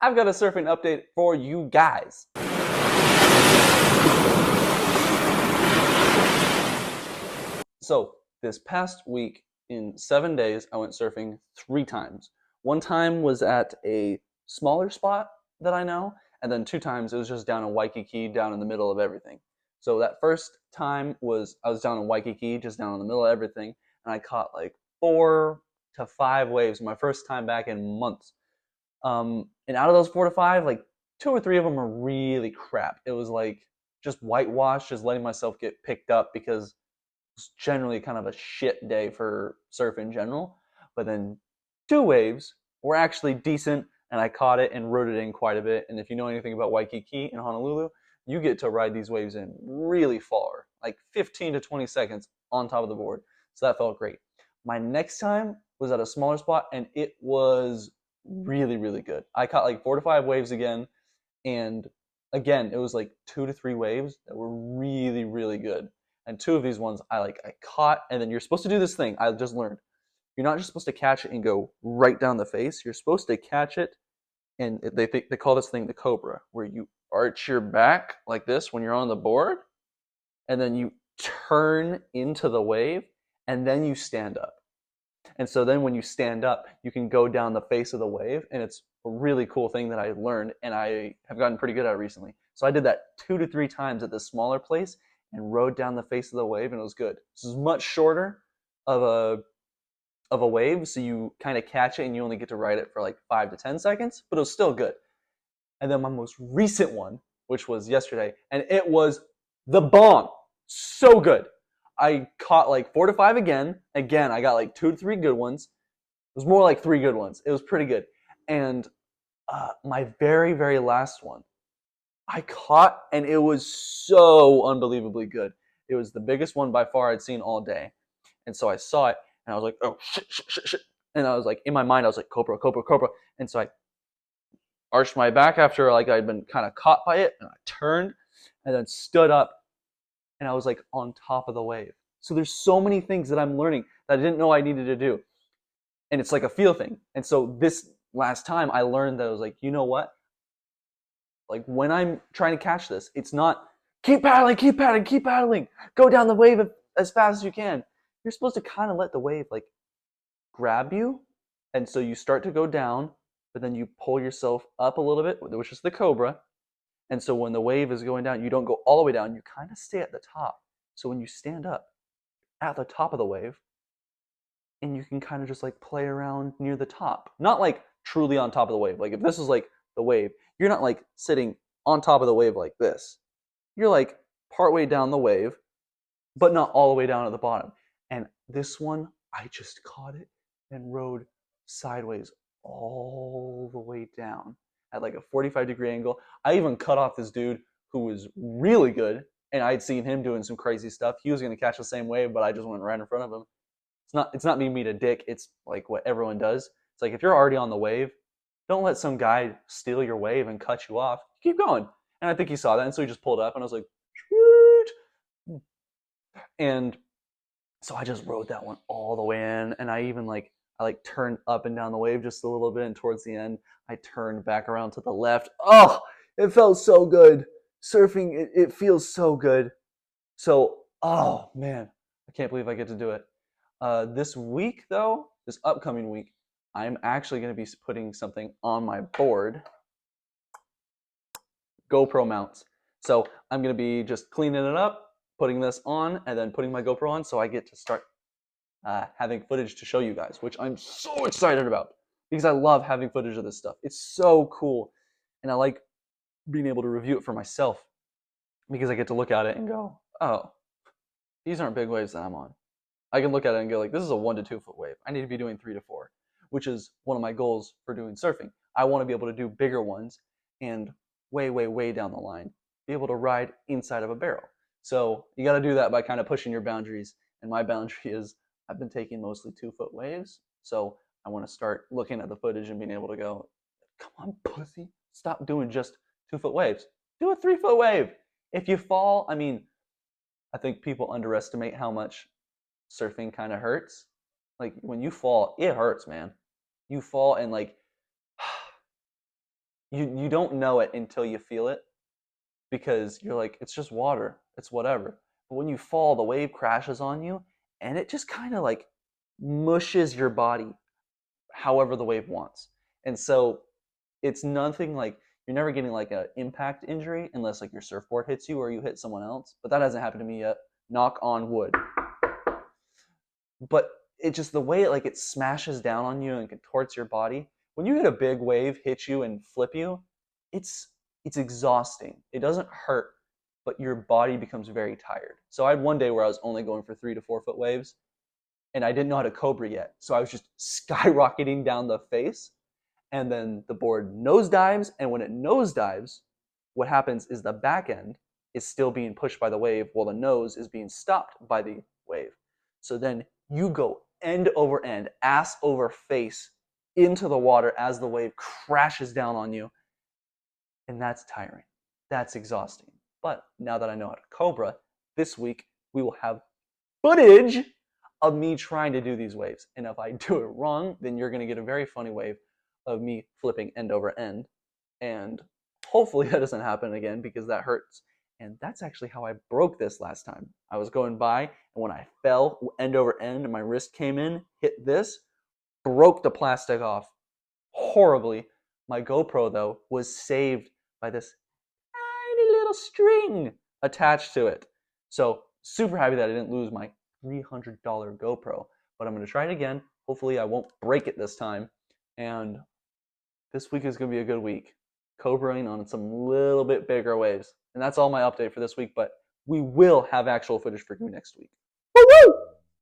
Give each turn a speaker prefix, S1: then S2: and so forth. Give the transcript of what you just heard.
S1: I've got a surfing update for you guys. So, this past week, in 7 days, I went surfing 3 times. One time was at a smaller spot that I know, and then 2 times it was just down in Waikiki, down in the middle of everything. So, that first time was I was down in Waikiki, just down in the middle of everything, and I caught like 4 to 5 waves my first time back in months. And out of those 4 to 5, like 2 or 3 of them are really crap. It was like just whitewash, just letting myself get picked up because it's generally kind of a shit day for surf in general. But then 2 waves were actually decent, and I caught it and rode it in quite a bit. And if you know anything about Waikiki and Honolulu, you get to ride these waves in really far, like 15 to 20 seconds on top of the board. So that felt great. My next time was at a smaller spot, and it was really, really good. I caught like 4 to 5 waves again, and again, it was like 2 to 3 waves that were really, really good. And 2 of these ones I caught, and then you're supposed to do this thing I just learned. You're not just supposed to catch it and go right down the face. You're supposed to catch it, and they call this thing the cobra, where you arch your back like this when you're on the board, and then you turn into the wave, and then you stand up. And so then when you stand up, you can go down the face of the wave, and it's a really cool thing that I learned, and I have gotten pretty good at it recently. So I did that 2 to 3 times at this smaller place and rode down the face of the wave, and it was good. This is much shorter of a wave, so you kind of catch it and you only get to ride it for like 5 to 10 seconds, but it was still good. And then my most recent one, which was yesterday, and it was the bomb. So good. I caught like 4 to 5 again. Again, I got like 2 to 3 good ones. It was more like 3 good ones. It was pretty good. And my very, very last one, I caught, and it was so unbelievably good. It was the biggest one by far I'd seen all day. And so I saw it, and I was like, oh, shit, shit, shit, shit. And I was like, in my mind, I was like, cobra, cobra, cobra. And so I arched my back after like I'd been kind of caught by it, and I turned and then stood up, and I was like on top of the wave. So there's so many things that I'm learning that I didn't know I needed to do. And it's like a feel thing. And so this last time I learned that I was like, you know what? Like when I'm trying to catch this, it's not keep paddling, keep paddling, keep paddling, go down the wave as fast as you can. You're supposed to kind of let the wave like grab you. And so you start to go down, but then you pull yourself up a little bit, which is the cobra. And so when the wave is going down, you don't go all the way down, you kind of stay at the top. So when you stand up at the top of the wave, and you can kind of just like play around near the top. Not like truly on top of the wave. Like if this is like the wave, you're not like sitting on top of the wave like this. You're like partway down the wave, but not all the way down at the bottom. And this one, I just caught it and rode sideways all the way down at like a 45-degree angle. I even cut off this dude who was really good, and I'd seen him doing some crazy stuff. He was going to catch the same wave, but I just went right in front of him. It's not being me to dick. It's like what everyone does. It's like if you're already on the wave, don't let some guy steal your wave and cut you off. Keep going. And I think he saw that, and so he just pulled up, and I was like, shoot. And so I just rode that one all the way in, and I turned up and down the wave just a little bit, and towards the end, I turned back around to the left. Oh, it felt so good. Surfing, it feels so good. So, oh man, I can't believe I get to do it. This week, though, this upcoming week, I'm actually going to be putting something on my board. GoPro mounts. So I'm going to be just cleaning it up, putting this on, and then putting my GoPro on, so I get to start having footage to show you guys, which I'm so excited about because I love having footage of this stuff. It's so cool, and I like being able to review it for myself because I get to look at it and go, oh, these aren't big waves that I'm on. I can look at it and go like, this is a 1 to 2 foot wave. I need to be doing 3 to 4, which is one of my goals for doing surfing. I want to be able to do bigger ones and way, way, way down the line, be able to ride inside of a barrel. So you got to do that by kind of pushing your boundaries. And my boundary is I've been taking mostly 2 foot waves. So I want to start looking at the footage and being able to go, come on, pussy, stop doing just 2 foot waves. Do a 3 foot wave. If you fall, I mean, I think people underestimate how much surfing kind of hurts. Like when you fall, it hurts, man. You fall and like you don't know it until you feel it because you're like, it's just water, it's whatever. But when you fall, the wave crashes on you, and it just kind of like mushes your body however the wave wants. And so it's nothing like you're never getting like an impact injury unless like your surfboard hits you or you hit someone else. But that hasn't happened to me yet. Knock on wood. But it just the way it smashes down on you and contorts your body. When you hit a big wave, hit you and flip you, it's it's exhausting. It doesn't hurt, but your body becomes very tired. So I had one day where I was only going for 3 to 4 foot waves, and I didn't know how to cobra yet. So I was just skyrocketing down the face, and then the board nosedives, and when it nosedives, what happens is the back end is still being pushed by the wave while the nose is being stopped by the wave. So then you go end over end, ass over face into the water as the wave crashes down on you, and that's tiring. That's exhausting. But now that I know how to cobra, this week we will have footage of me trying to do these waves. And if I do it wrong, then you're going to get a very funny wave of me flipping end over end. And hopefully that doesn't happen again because that hurts. And that's actually how I broke this last time. I was going by, and when I fell end over end and my wrist came in, hit this, broke the plastic off horribly. My GoPro, though, was saved by this tiny little string attached to it. So super happy that I didn't lose my $300 GoPro, but I'm going to try it again. Hopefully I won't break it this time. And this week is going to be a good week. Cobraing on some little bit bigger waves. And that's all my update for this week, but we will have actual footage for you next week. Woo-woo!